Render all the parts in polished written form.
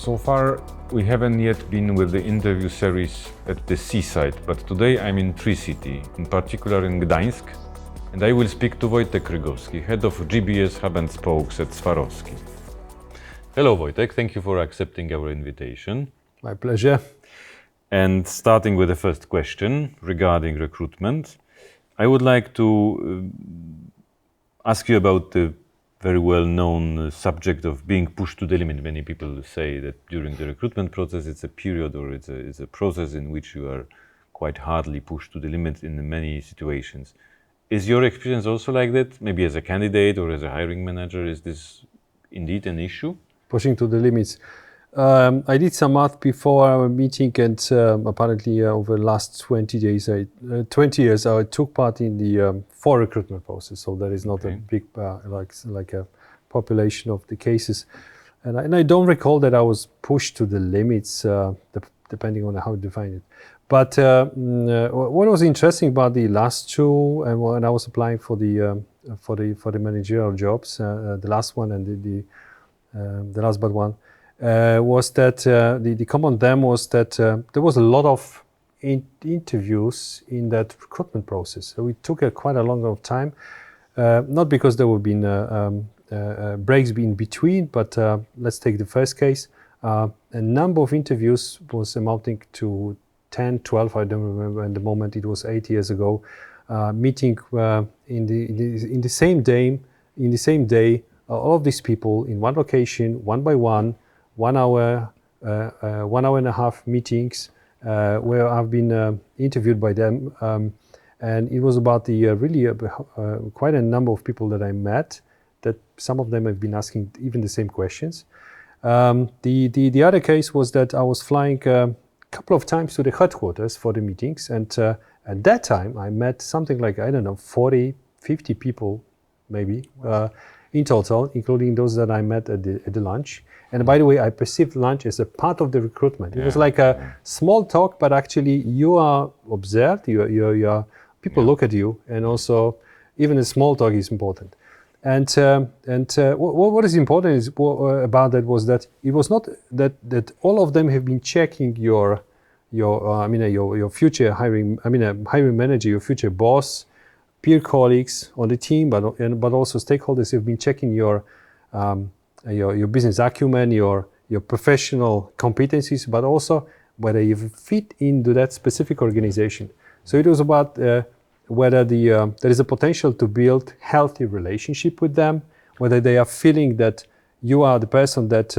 So far, we haven't yet been with the interview series at the seaside, but today I'm in Tri-City, in particular in Gdańsk, and I will speak to Wojciech Krygowski, head of GBS Hub and Spokes at Swarovski. Hello Wojciech, thank you for accepting our invitation. My pleasure. And starting with the first question regarding recruitment, I would like to ask you about the very well-known subject of being pushed to the limit. Many people say that during the recruitment process it's a period or it's a process in which you are quite hardly pushed to the limit in many situations. Is your experience also like that? Maybe as a candidate or as a hiring manager, is this indeed an issue? Pushing to the limits. I did some math before our meeting, and apparently over the last 20 years, I took part in the 4 recruitment process. So there is not a big like a population of the cases, and I don't recall that I was pushed to the limits, depending on how you define it. But what was interesting about the last 2, and when I was applying for the managerial jobs, the last one and the last but one. Was that the common theme was that there was a lot of interviews in that recruitment process. So it took quite a long time, not because there would been breaks in between, but let's take the first case. A number of interviews was amounting to 10, 12, I don't remember at the moment, it was 8 years ago, meeting in the same day, all of these people in one location, one by one, 1 hour, 1 hour and a half meetings where I've been interviewed by them, and it was about the really quite a number of people that I met. That some of them have been asking even the same questions. The other case was that I was flying a couple of times to the headquarters for the meetings, and at that time I met something like 40, 50 people maybe in total, including those that I met at the lunch. And by the way, I perceived lunch as a part of the recruitment. It was like a small talk, but actually you are observed, people look at you, and also even a small talk is important. And what is important about that was that it was not that all of them have been checking your future hiring manager, your future boss, peer colleagues on the team, but also stakeholders have been checking your business acumen, your professional competencies, but also whether you fit into that specific organization. So it was about whether there is a potential to build healthy relationship with them, whether they are feeling that you are the person that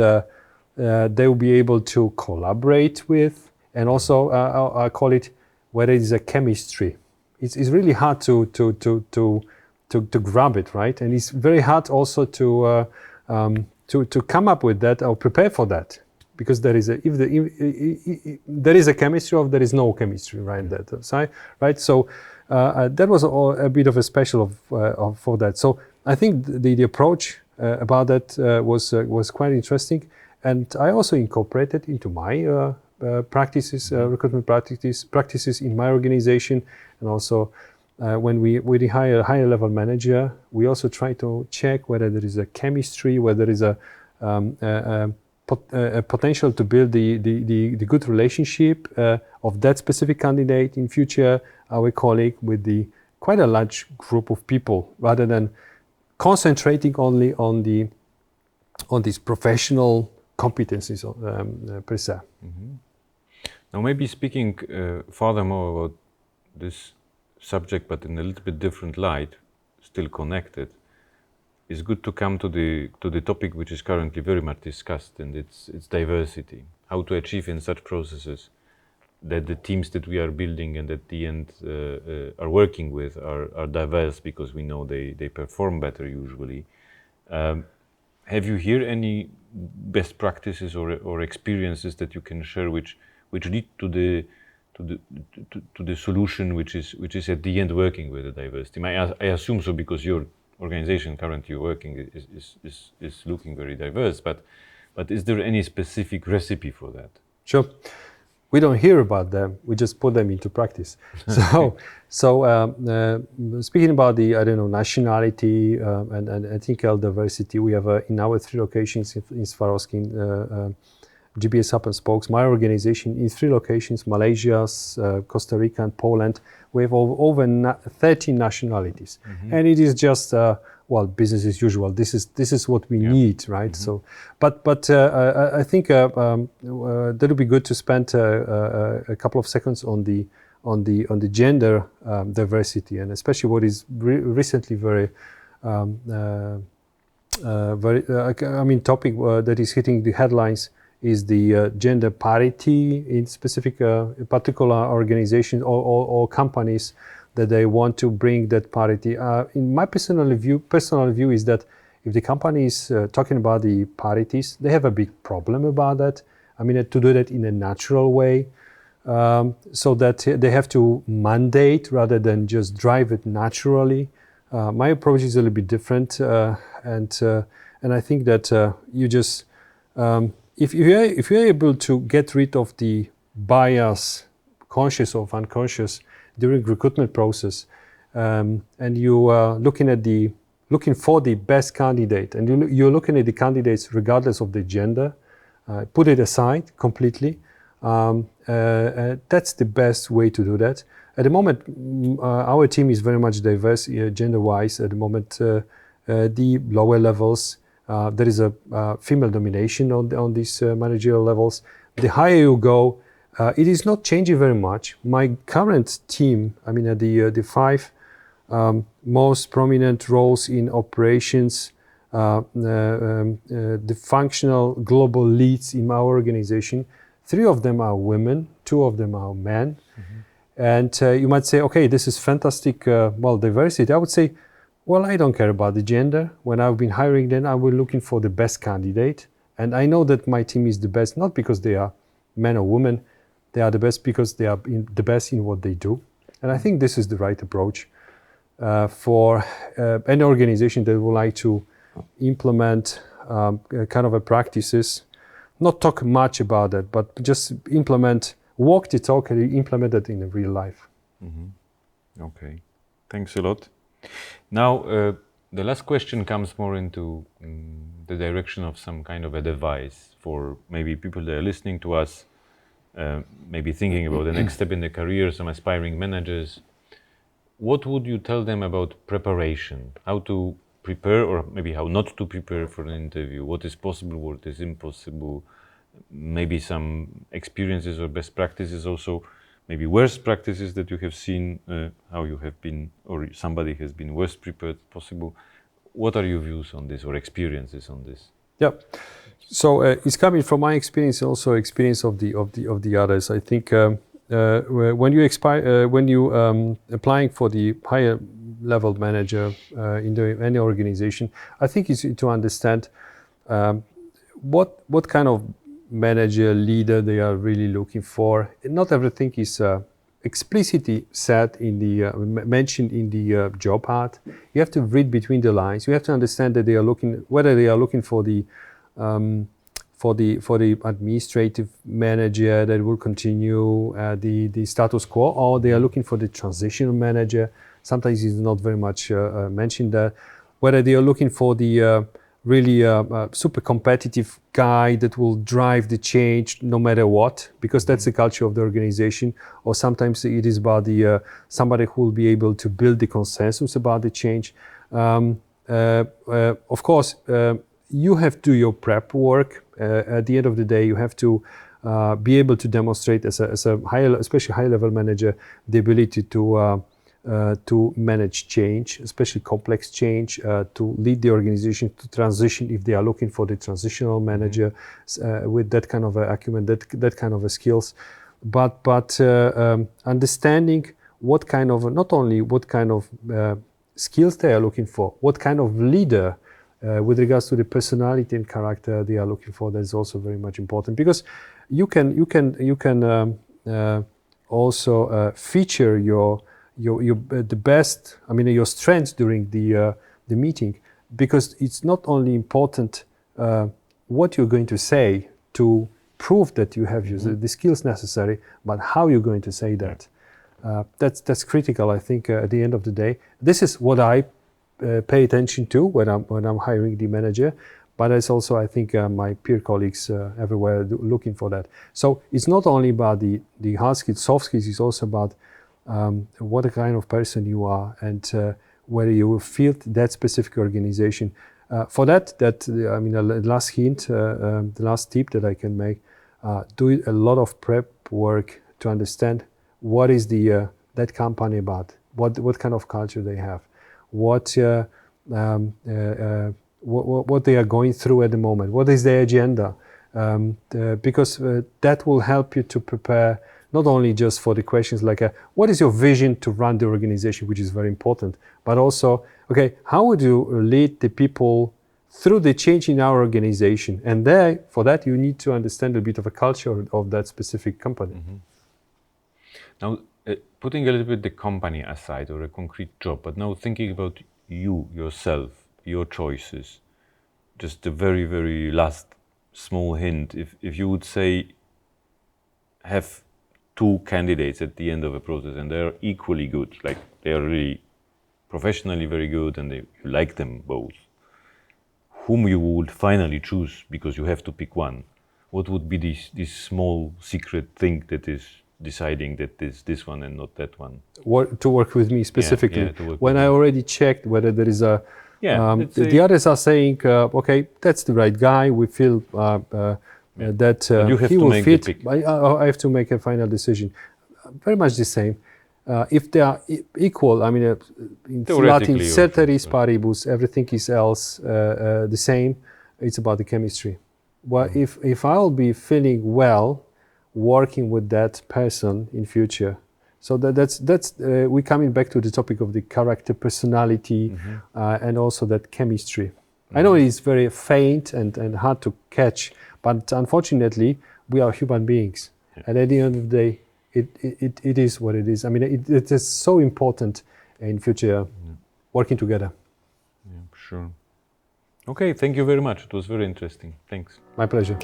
they will be able to collaborate with, and also I call it whether it is a chemistry. It's really hard to grab it, right? And it's very hard also to come up with that or prepare for that, because there is a chemistry or there is no chemistry, right? That side, right? So that was a bit of a special for that. So I think the approach about that was quite interesting, and I also incorporated into my practices, recruitment practices in my organization, and also. When we hire a higher level manager, we also try to check whether there is a chemistry, whether there is a potential to build the good relationship of that specific candidate in future, our colleague, with quite a large group of people, rather than concentrating only on these professional competencies per se. Mm-hmm. Now, maybe speaking furthermore about this subject, but in a little bit different light, still connected, it's good to come to the topic which is currently very much discussed, and it's diversity. How to achieve in such processes that the teams that we are building and at the end are working with are diverse, because we know they perform better usually. Have you here any best practices or experiences that you can share which lead to the solution which is at the end working with the diversity? I assume so, because your organization currently working is looking very diverse, but is there any specific recipe for that? Sure. We don't hear about them, we just put them into practice. So speaking about the nationality and ethical diversity, we have in our 3 locations in Swarovski, GPS Hub and Spokes, my organization, in 3 locations, Malaysia, Costa Rica and Poland. We have over 30 nationalities. And it is just, business as usual. This is what we need, right? So, but I think that would be good to spend a couple of seconds on the gender diversity, and especially what is recently very topic that is hitting the headlines is the gender parity in specific particular organizations or companies that they want to bring that parity. In my personal view is that if the company is talking about the parities, they have a big problem about that. I mean, to do that in a natural way, so that they have to mandate rather than just drive it naturally. My approach is a little bit different, and I think that you just if you're able to get rid of the bias, conscious or unconscious, during recruitment process, and you are looking for the best candidate, and you're looking at the candidates regardless of the gender, put it aside completely. That's the best way to do that. At the moment, our team is very much diverse gender-wise. At the moment, the lower levels, there is a female domination on these managerial levels. The higher you go, it is not changing very much. My current team, I mean, the 5 most prominent roles in operations, the functional global leads in our organization, 3 of them are women, 2 of them are men. And you might say, okay, this is fantastic, diversity. I would say, well, I don't care about the gender. When I've been hiring, then I was looking for the best candidate. And I know that my team is the best, not because they are men or women. They are the best because they are the best in what they do. And I think this is the right approach for any organization that would like to implement kind of a practices. Not talk much about that, but just walk the talk and implement it in real life. Okay, thanks a lot. Now, the last question comes more into the direction of some kind of a advice for maybe people that are listening to us, maybe thinking about the next step in their career, some aspiring managers. What would you tell them about preparation? How to prepare, or maybe how not to prepare for an interview? What is possible, what is impossible? Maybe some experiences or best practices also, maybe worst practices that you have seen, how you have been, or somebody has been worst prepared possible. What are your views on this or experiences on this? Yeah, so it's coming from my experience, also experience of the others. I think when you applying for the higher level manager in any organization, I think it's to understand what kind of manager, leader they are really looking for. Not everything is explicitly said in the mentioned in the job ad. You have to read between the lines. You have to understand that they are looking for the administrative manager that will continue the status quo, or they are looking for the transitional manager. Sometimes it's not very much mentioned there. Whether they are looking for the really super competitive guy that will drive the change no matter what, because that's the culture of the organization. Or sometimes it is about the somebody who will be able to build the consensus about the change. Of course, you have to do your prep work. At the end of the day, you have to be able to demonstrate as a especially high-level manager, the ability to manage change, especially complex change, to lead the organization to transition if they are looking for the transitional manager with that kind of acumen, that kind of skills. But understanding what kind of, not only what kind of skills they are looking for, what kind of leader with regards to the personality and character they are looking for, that is also very much important, because you can also feature your the best, I mean, your strengths during the meeting, because it's not only important what you're going to say to prove that you have the skills necessary, but how you're going to say that. That's critical, I think, at the end of the day. This is what I pay attention to when I'm hiring the manager. but it's also, I think, my peer colleagues everywhere looking for that. So it's not only about the hard skills, soft skills, it's also about what kind of person you are and whether you feel that specific organization. For that, I mean, the last hint, the last tip that I can make, do a lot of prep work to understand what is that company about, what kind of culture they have, what they are going through at the moment, what is their agenda, because that will help you to prepare not only just for the questions like what is your vision to run the organization, which is very important, but also, okay, how would you lead the people through the change in our organization? And there, for that, you need to understand a bit of a culture of that specific company. Mm-hmm. Now, putting a little bit the company aside or a concrete job, but now thinking about you, yourself, your choices, just the very, very last small hint, if you would say, have two candidates at the end of a process and they're equally good, like they are really professionally very good and you like them both, whom you would finally choose because you have to pick one? What would be this small secret thing that is deciding that this one and not that one? To work with me specifically. Yeah, when I already checked whether there is a... the others are saying, okay, that's the right guy, we feel that he will fit. I have to make a final decision. Very much the same. If they are equal, I mean, in Latin, ceteris paribus, everything is else the same. It's about the chemistry. Well, if I will be feeling well working with that person in future, so that's we're coming back to the topic of the character, personality, and also that chemistry. I know it's very faint and hard to catch, but unfortunately, we are human beings, and at the end of the day, it is what it is. I mean, it is so important in future working together. Yeah, sure. Okay, thank you very much. It was very interesting. Thanks. My pleasure.